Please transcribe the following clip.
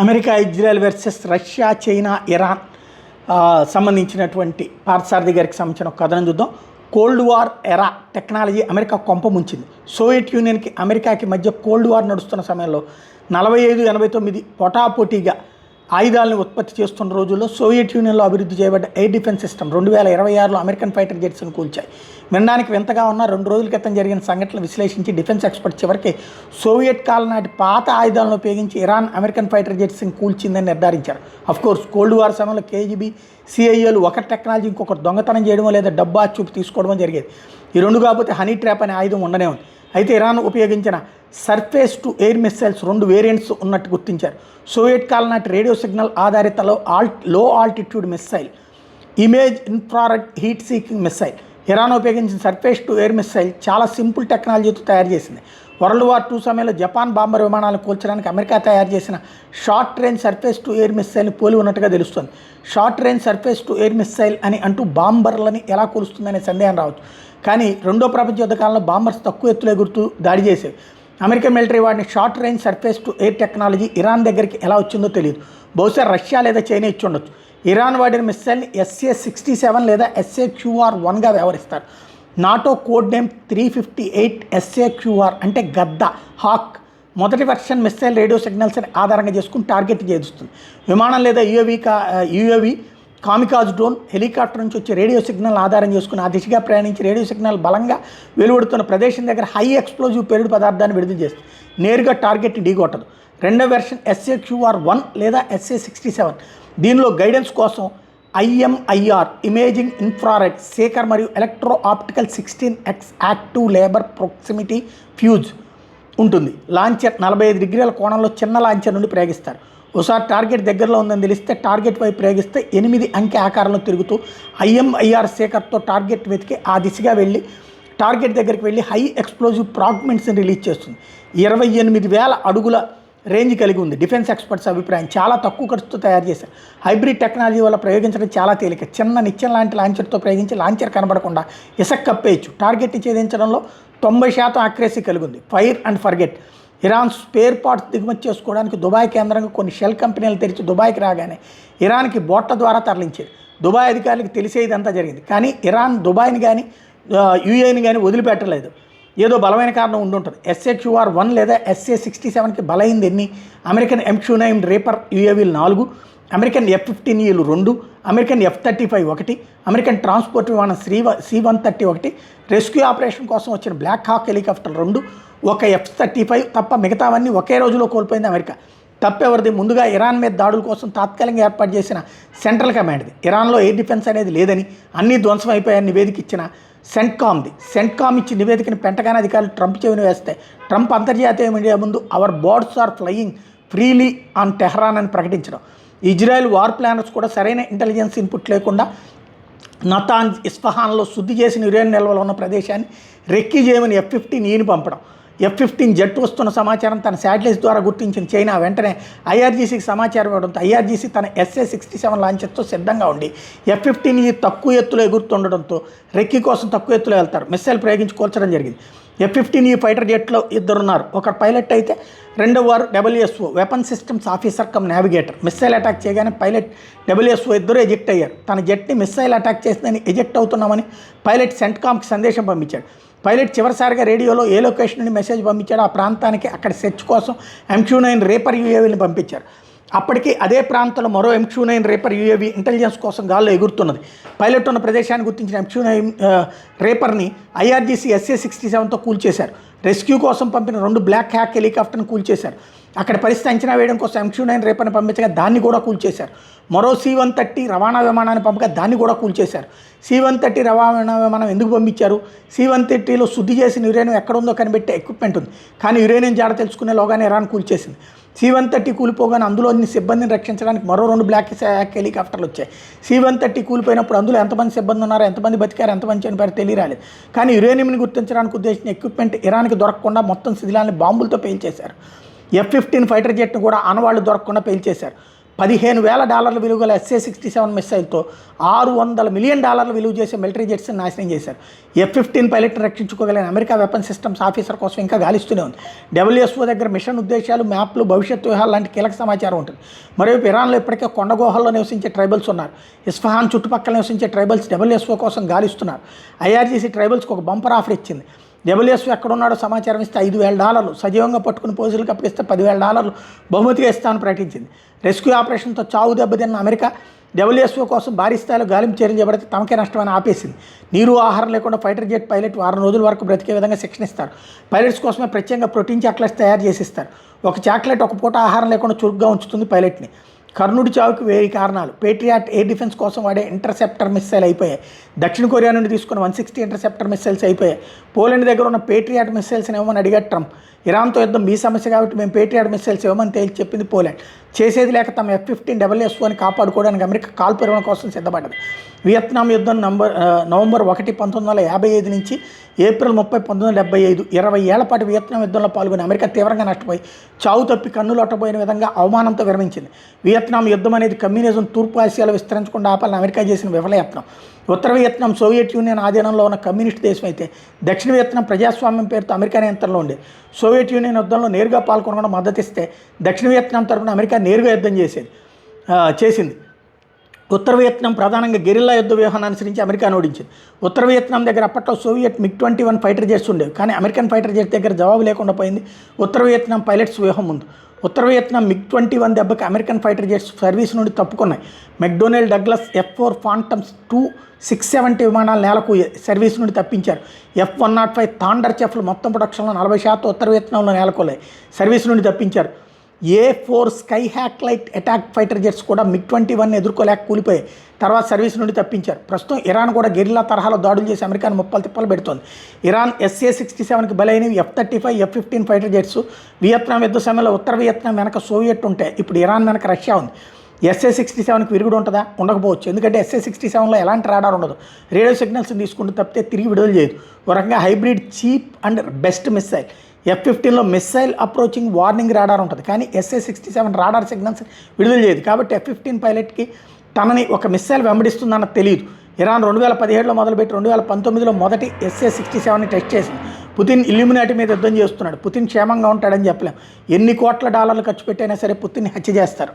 America Israel versus Russia China Iran సంబంధించినటువంటి పార్థసారథి గారికి సంబంధించిన ఒక కథనం చూద్దాం. కోల్డ్ వార్ ఎరా టెక్నాలజీ అమెరికా కొంప ముంచింది. సోవియట్ యూనియన్కి అమెరికాకి మధ్య కోల్డ్ వార్ నడుస్తున్న సమయంలో 45-89 పోటాపోటీగా ఆయుధాలను ఉత్పత్తి చేస్తున్న రోజుల్లో సోవియట్ యూనియన్లో అభివృద్ధి చేయబడ్డ ఎయిర్ డిఫెన్స్ సిస్టమ్ 2026లో అమెరికన్ ఫైటర్ జెట్స్ను కూల్చాయి. వినడానికి వింతగా ఉన్న 2 రోజుల క్రితం జరిగిన సంఘటనలు విశ్లేషించి డిఫెన్స్ ఎక్స్పర్ట్ చివరికి సోవియట్ కాలం నాటి పాత ఆయుధాలను ఉపయోగించి ఇరాన్ అమెరికన్ ఫైటర్ జెట్స్ని కూల్చిందని నిర్ధారించారు. అఫ్కోర్స్ కోల్డ్ వార్ సమయంలో కేజీబీ సిఐఏలు ఒక టెక్నాలజీ ఇంకొకరు దొంగతనం చేయడమో లేదా డబ్బా చూపి తీసుకోవడమో జరిగేది. ఈ రెండు కాకపోతే హనీ ట్రాప్ అనే ఆయుధం ఉండనే ఉంది. అయితే ఇరాన్ ఉపయోగించిన surface to air missiles 2 variants ఉన్నట్టు గుర్తించారు. సోవియట్ కాలం నాటి రేడియో సిగ్నల్ ఆధారిత low altitude missile, image infrared heat seeking missile. Iran ఉపయోగించిన సర్ఫేస్ టు ఎయిర్ మిస్సైల్ చాలా సింపుల్ టెక్నాలజీతో తయారు చేసింది. వరల్డ్ వార్ II సమయంలో జపాన్ బాంబర్ విమానాలను కూల్చడానికి అమెరికా తయారు చేసిన short range surface to air మిస్సైల్ని పోలి ఉన్నట్టుగా తెలుస్తుంది. Short range surface to air missile అని అంటూ బాంబర్లని ఎలా కూలుస్తుందనే సందేహం రావచ్చు. కానీ రెండో ప్రపంచ యుద్ధ కాలంలో బాంబర్స్ తక్కువ ఎత్తులో ఎగురుతూ దాడి చేసేవి. అమెరికన్ మిలిటరీ వాడిని short range surface to air technology Iran దగ్గరికి ఎలా వచ్చిందో తెలియదు. బహుశా రష్యా లేదా చైనా ఇచ్చి ఉండొచ్చు. ఇరాన్ వాడిన మిస్సైల్ని SA-67 లేదా SAQR-1గా వ్యవహరిస్తారు. నాటో కోడ్ నేమ్ 358 SAQR అంటే గద్ద, హాక్. మొదటి వెర్షన్ మిస్సైల్ రేడియో సిగ్నల్స్ని ఆధారంగా చేసుకుని టార్గెట్ చేస్తుంది. విమానం లేదా యుఏవి కామికాజ్ డ్రోన్, హెలికాప్టర్ నుంచి వచ్చే రేడియో సిగ్నల్ ఆధారం చేసుకుని ఆ దిశగా ప్రయాణించి రేడియో సిగ్నల్ బలంగా వెలువడుతున్న ప్రదేశం దగ్గర హై ఎక్స్ప్లోజివ్ పేలుడు పదార్థాన్ని విడుదల చేస్తుంది. నేరుగా టార్గెట్ని ఢీకొట్టదు. రెండో వెర్షన్ SAQR-1 లేదా SA-67. దీనిలో గైడెన్స్ కోసం IMIR ఇమేజింగ్ ఇన్ఫ్రారెడ్ సేకర్ మరియు electro optical 16X active labour proximity fuse ఉంటుంది. లాంచర్ 45 డిగ్రీల కోణంలో చిన్న లాంచర్ నుండి ప్రయోగిస్తారు. ఒకసారి టార్గెట్ దగ్గరలో ఉందని తెలిస్తే టార్గెట్ వైపు ప్రయోగిస్తే 8 అంకె ఆకారంలో తిరుగుతూ IMIR సేకర్తో టార్గెట్ వెతికి ఆ దిశగా వెళ్ళి టార్గెట్ దగ్గరికి వెళ్ళి హై ఎక్స్ప్లోజివ్ ఫ్రాగ్మెంట్స్ని రిలీజ్ చేస్తుంది. 28,000 అడుగుల రేంజ్ కలిగి ఉంది. డిఫెన్స్ ఎక్స్పర్ట్స్ అభిప్రాయం. చాలా తక్కువ ఖర్చుతో తయారు చేశారు. హైబ్రిడ్ టెక్నాలజీ వల్ల ప్రయోగించడం చాలా తేలిక. చిన్న నిత్యం లాంటి లాంచర్తో ప్రయోగించి లాంచర్ కనబడకుండా ఇసుక కప్పేయచ్చు. టార్గెట్ని ఛేదించడంలో 90% అక్యురసీ కలిగి ఉంది. Fire and forget. Iran spare parts దిగుమతి చేసుకోవడానికి దుబాయ్ కేంద్రంగా కొన్ని షెల్ కంపెనీలు తెరిచి దుబాయ్కి రాగానే ఇరాన్కి బోట్ల ద్వారా తరలించేది. దుబాయ్ అధికారులకు తెలిసేదంతా జరిగింది. కానీ ఇరాన్ దుబాయ్ని కానీ యూఏని కానీ వదిలిపెట్టలేదు. ఏదో బలమైన కారణం ఉండుంటుంది. SAQR-1 లేదా SA-67కి బలైంది ఎన్ని? అమెరికన్ MQ-9 రేపర్ UAVలు 4, అమెరికన్ F-15Eలు 2, అమెరికన్ F-35 1, అమెరికన్ ట్రాన్స్పోర్ట్ విమానం C-130 1, రెస్క్యూ ఆపరేషన్ కోసం వచ్చిన బ్లాక్ హాక్ హెలికాప్టర్ 2, ఒక F-35 తప్ప మిగతావన్నీ ఒకే రోజులో కోల్పోయింది అమెరికా. తప్పెవరిది? ముందుగా ఇరాన్ మీద దాడుల కోసం తాత్కాలికంగా ఏర్పాటు చేసిన సెంట్రల్ కమాండ్ది. ఇరాన్లో ఎయిర్ డిఫెన్స్ అనేది లేదని, అన్నీ ధ్వంసం అయిపోయాయని నివేదిక ఇచ్చిన సెంట్కామ్ ఇచ్చి నివేదికను పెంటగాన్ అధికారులు ట్రంప్ చెవిని వేస్తే ట్రంప్ అంతర్జాతీయ మీడియా ముందు our birds are flying freely on Tehran అని ప్రకటించడం. ఇజ్రాయెల్ వార్ ప్లానర్స్ కూడా సరైన ఇంటెలిజెన్స్ ఇన్పుట్ లేకుండా నతాన్స్, ఇస్ఫహాన్లో శుద్ధి చేసిన యురేనియం నిల్వలు ఉన్న ప్రదేశాన్ని రెక్కీ చేయమని F-15Eని పంపడం. F-15 జెట్ వస్తున్న సమాచారం తన శాటిలైట్స్ ద్వారా గుర్తించిన చైనా వెంటనే IRGCకి సమాచారం ఇవ్వడంతో IRGC తన SA-67 లాంచర్తో సిద్ధంగా ఉండి F-15E తక్కువ ఎత్తులో ఎగురుతుండడంతో రెక్కీ కోసం తక్కువ ఎత్తులో వెళ్తారు. మిస్సైల్ ప్రయోగించి కూల్చడం జరిగింది. F-15E ఫైటర్ జెట్లో 2 ఉన్నారు. ఒక పైలట్ అయితే రెండవ వారు WSO weapon systems officer come navigator. Missile attack చేయగానే పైలట్ WSO 2 ఎజెక్ట్ అయ్యారు. తన జెట్ని మిస్సైల్ అటాక్ చేసిందని ఎజెక్ట్ అవుతున్నామని పైలట్ సెంట్కామ్కి సందేశం పంపించాడు. పైలట్ చివరిసారిగా రేడియోలో ఏ లొకేషన్ నుండి మెసేజ్ పంపించాడో ఆ ప్రాంతానికి అక్కడ సెర్చ్ కోసం MQ-9 రేపర్ UAVని పంపించారు. అప్పటికి అదే ప్రాంతంలో మరో MQ-9 రేపర్ UAV ఇంటెలిజెన్స్ కోసం గాల్లో ఎగురుతున్నది. పైలట్ ఉన్న ప్రదేశాన్ని గుర్తించిన MQ-9 రేపర్ని IRGC SA-67తో కూల్చేశారు. రెస్క్యూ కోసం పంపిన 2 బ్లాక్ హ్యాక్ హెలికాప్టర్ని కూల్చేశారు. అక్కడ పరిస్థితి అంచనా వేయడం కోసం MQ-9 రేపర్ని పంపించగా దాన్ని కూడా కూల్చేశారు. మరో C-130 రవాణా విమానాన్ని పంపగా దాన్ని కూడా కూల్చేశారు. C-130 రవాణా విమానం ఎందుకు పంపించారు? C-130లో శుద్ధి చేసిన యురేనియం ఎక్కడుందో కనిపెట్టే ఎక్విప్మెంట్ ఉంది. కానీ యురేనియం జాడ తెలుసుకునే లోగానే ఇరాన్ కూల్చేసింది. C-130 కూలిపోగానే అందులోని సిబ్బందిని రక్షించడానికి మరో 2 బ్లాక్ హ్యాక్ హెలికాప్టర్లు వచ్చాయి. C-130 కూలిపోయినప్పుడు అందులో ఎంతమంది సిబ్బంది ఉన్నారో, ఎంతమంది బతికారు, ఎంతమంది చనిపోయారో తెలియరాలేదు. కానీ యురేనియంని గుర్తించడానికి ఉద్దేశించిన ఎక్విప్మెంట్ ఇరాన్కి దొరకకుండా మొత్తం శిథిలాన్ని బాంబులతో పేల్చేశారు. F-15 ఫైటర్ జెట్ను కూడా ఆనవాళ్లు దొరకకుండా పేల్చేశారు. $15,000 విలువ గల SA-67 మిస్సైల్తో $600 మిలియన్ విలువ చేసే మిలిటరీ జెట్స్ని నాశనం చేశారు. F-15 పైలట్ని రక్షించుకోగలిగిన అమెరికా వెపన్ సిస్టమ్స్ ఆఫీసర్ కోసం ఇంకా గాలిస్తూనే ఉంది. WSO దగ్గర మిషన్ ఉద్దేశాలు, మ్యాప్లు, భవిష్యత్తు వ్యూహాలు లాంటి కీలక సమాచారం ఉంటుంది. మరోవైపు ఇరాన్లో ఇప్పటికే కొండ గుహల్లో నివసించే ట్రైబల్స్ ఉన్నారు. ఇస్ఫహాన్ చుట్టుపక్కల నివసించే ట్రైబల్స్ WSO కోసం గాలిస్తున్నారు. IRGC ట్రైబల్స్కి ఒక బంపర్ ఆఫర్ ఇచ్చింది. WSO ఎక్కడున్నాడో సమాచారం ఇస్తే $5,000, సజీవంగా పట్టుకుని పోజులకు అప్పగిస్తే $10,000 బహుమతిగా ఇస్తామని ప్రకటించింది. రెస్క్యూ ఆపరేషన్తో చావు దెబ్బతిన్న అమెరికా WSO కోసం భారీ స్థాయిలో గాలింపు చర్యలు చేపడితే తమకే నష్టమని ఆపేసింది. నీరు, ఆహారం లేకుండా ఫైటర్ జెట్ పైలట్ 6 రోజుల వరకు బ్రతికే విధంగా శిక్షణ ఇస్తారు. పైలట్స్ కోసమే ప్రత్యేకంగా ప్రోటీన్ చాక్లెట్స్ తయారు చేసిస్తారు. ఒక చాక్లెట్ ఒక పూట ఆహారం లేకుండా చురుగ్గా ఉంచుతుంది పైలట్ని. కర్ణుడి చావుకి 1000 కారణాలు. పేట్రియాట్ ఎయిర్ డిఫెన్స్ కోసం వాడే ఇంటర్సెప్టర్ మిస్సైల్ అయిపోయాయి. దక్షిణ కొరియా నుండి తీసుకున్న 160 ఇంటర్సెప్టర్ మిస్సైల్స్ అయిపోయాయి. పోలాండ్ దగ్గర ఉన్న పేట్రియాట్ మిస్సైల్స్ని ఇవ్వమని అడిగాడు ట్రంప్. ఇరాన్తో యుద్ధం మీ సమస్య కాబట్టి మేము పేట్రియాట్ మిస్సైల్స్ ఇవ్వమని తేల్చి చెప్పింది పోలాండ్. చేసేది లేక తమ F-15 WSOని కాపాడుకోవడానికి అమెరికా కాల్పు విరమణ కోసం సిద్ధపడ్డది. వియత్నాం యుద్ధం నవంబర్ 1, 1955 నుంచి ఏప్రిల్ 30, 1975 20 ఏళ్ల పాటు వియత్నాం యుద్ధంలో పాల్గొని అమెరికా తీవ్రంగా నష్టపోయి చావు తప్పి కన్నులొట్టబోయిన విధంగా అవమానంతో విరమించింది. వియత్నాం యుద్ధం అనేది కమ్యూనిజం తూర్పు ఆసియాలో విస్తరించకుండా ఆపాలని అమెరికా చేసిన విఫలయత్నం. ఉత్తర వియత్నాం సోవియట్ యూనియన్ ఆధీనంలో ఉన్న కమ్యూనిస్ట్ దేశం అయితే దక్షిణ వియత్నాం ప్రజాస్వామ్యం పేరుతో అమెరికా నియంత్రణలో ఉండేది. సోవియట్ యూనియన్ యుద్ధంలో నేరుగా పాల్గొనకుండా మద్దతిస్తే దక్షిణ వియత్నాం తరపున అమెరికా నేరుగా యుద్ధం చేసింది. ఉత్తర వియత్నాం ప్రధానంగా గెరిల్లా యుద్ధ వ్యూహాన్ని అనుసరించి అమెరికాను ఓడించింది. ఉత్తర వియత్నాం దగ్గర అప్పట్లో సోవియట్ MiG-21 ఫైటర్ జెట్స్ ఉండేవి. కానీ అమెరికన్ ఫైటర్ జెట్ దగ్గర జవాబు లేకుండా పోయింది ఉత్తర వియత్నాం పైలట్స్ వ్యూహం ముందు. ఉత్తర వియత్నాం MiG-21 దెబ్బకి అమెరికన్ ఫైటర్ జెట్స్ సర్వీస్ నుండి తప్పుకున్నాయి. మెక్డొనాల్డ్ డగ్లస్ F-4 ఫాంటమ్స్ 670 విమానాలు నేలకు సర్వీస్ నుండి తప్పించారు. F-105 థాండర్ చెఫ్లు మొత్తం ప్రొడక్షన్లో 40% ఉత్తర వియత్నాంలో నేలకొల్లాయి, సర్వీస్ నుండి తప్పించారు. A-4 sky hack light attack fighter jets కూడా MiG-21 ఎదుర్కోలేక కూలిపోయాయి, తర్వాత సర్వీస్ నుండి తప్పించారు. ప్రస్తుతం ఇరాన్ కూడా గెరిల్లా తరహాలో దాడులు చేసి అమెరికాను తిప్పలు పెడుతోంది. ఇరాన్ SA-67కి బలైనవి F-35, F-15 fighter jets. Vietnam యుద్ధ సమయంలో ఉత్తర వియత్నాం వెనక సోవియట్ ఉంటే ఇప్పుడు ఇరాన్ వెనక రష్యా ఉంది. SA-67కి విరుగుడు ఉంటుందా? ఉండకపోవచ్చు. ఎందుకంటే SA-67లో ఎలాంటి రాడార్ ఉండదు. రేడియో సిగ్నల్స్ తీసుకుంటూ తప్పితే తిరిగి విడుదల చేయదు. ఒక రకంగా hybrid cheap and best missile. F-15లో మిస్సైల్ అప్రోచింగ్ వార్నింగ్ రాడార్ ఉంటుంది, కానీ SA-67 రాడార్ సిగ్నల్స్ విడుదల చేయదు. కాబట్టి F-15 పైలట్కి తనని ఒక మిస్సైల్ వెంబడిస్తుందన్న తెలియదు. ఇరాన్ 2017లో మొదలుపెట్టి 2019లో మొదటి SA-67ని టెస్ట్ చేసింది. పుతిన్ ఇల్యూమినాటి మీద యుద్ధం చేస్తున్నాడు. పుతిన్ క్షేమంగా ఉంటాడని చెప్పలేం. ఎన్ని కోట్ల డాలర్లు ఖర్చు పెట్టైనా సరే పుతిన్ని హత్య చేస్తారు.